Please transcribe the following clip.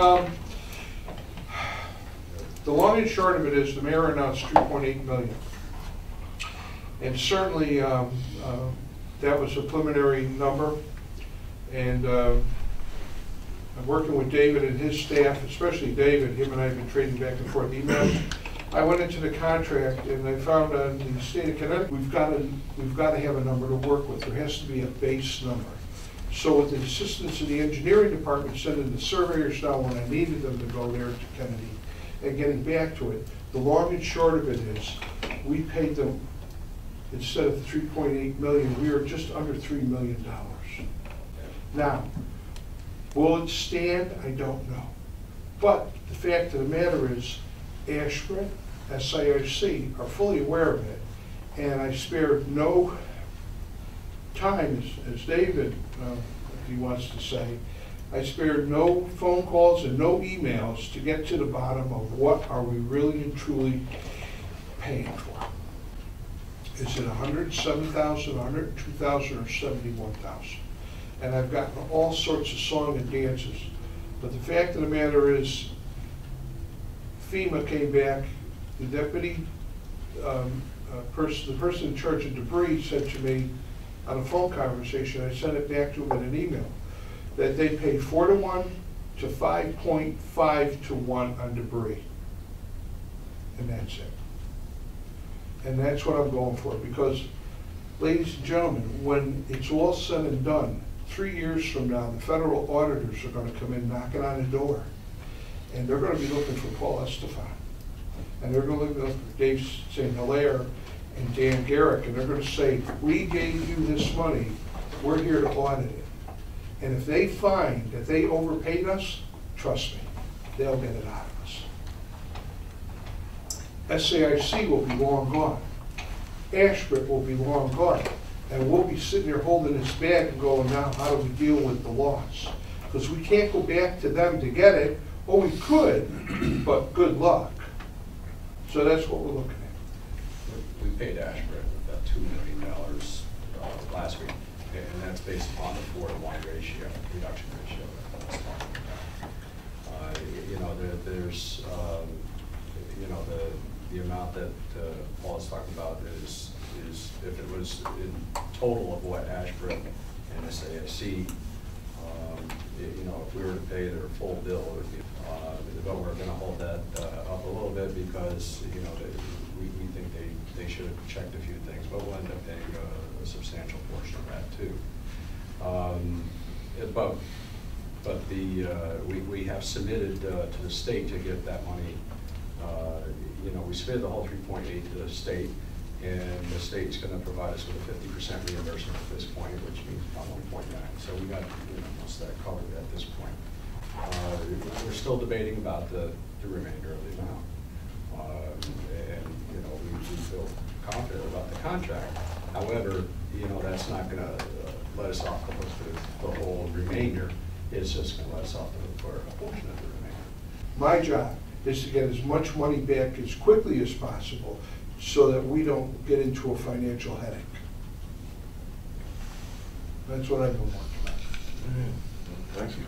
The long and short of it is the mayor announced 3.8 million. And certainly that was a preliminary number. And I'm working with David and his staff, especially David. Him and I have been trading back and forth emails. I went into the contract and I found on the state of Connecticut, we've got to have a number to work with. There has to be a base number. So with the assistance of the engineering department, sending the surveyors down when I needed them to go there to Kennedy, and getting back to it, the long and short of it is, we paid them, instead of 3.8 million, we are just under $3 million. Now, will it stand? I don't know. But the fact of the matter is, Ashford, SIRC are fully aware of it, and I spared no time, as David, he wants to say, I spared no phone calls and no emails to get to the bottom of what are we really and truly paying for. Is it $107,000, $102,000, or $71,000? And I've gotten all sorts of song and dances. But the fact of the matter is, FEMA came back, the deputy, the person in charge of debris said to me on a phone conversation, I sent it back to him in an email, that they pay 4-to-1 to 5.5-to-1 on debris. And that's it. And that's what I'm going for, because, ladies and gentlemen, when it's all said and done, 3 years from now, the federal auditors are going to come in knocking on the door, and they're going to be looking for Paul Estefan, and they're going to be looking for Dave St. Hilaire and Dan Garrick, and they're going to say, we gave you this money, we're here to audit it. And if they find that they overpaid us, trust me, they'll get it out of us. SAIC will be long gone. Ashford will be long gone. And we'll be sitting there holding this bag and going, now how do we deal with the loss? Because we can't go back to them to get it. Oh, we could, but good luck. So that's what we're looking at. We paid Ashford about $2 million last week, and that's based upon the 4-to-1 ratio, reduction ratio that I was talking about. You know, there's, you know, the amount that Paul is talking about is if it was in total of what Ashford and SAIC, you know, if we were to pay their full bill, it would be, but we're going to hold that up a little bit because, you know, we think they should have checked a few things, but we'll end up paying a substantial portion of that too. But we have submitted to the state to get that money. You know, we submitted the whole 3.8 to the state, and the state's going to provide us with a 50% reimbursement at this point, which means about 1.9. So we got, you know, most of that covered at this point. We're still debating about the remainder of the amount, and you know, we feel confident about the contract. However, you know, that's not going to let us off the hook for the whole remainder. It's just going to let us off the hook for a portion of the remainder. My job is to get as much money back as quickly as possible so that we don't get into a financial headache. That's what I've been working on. Thank you.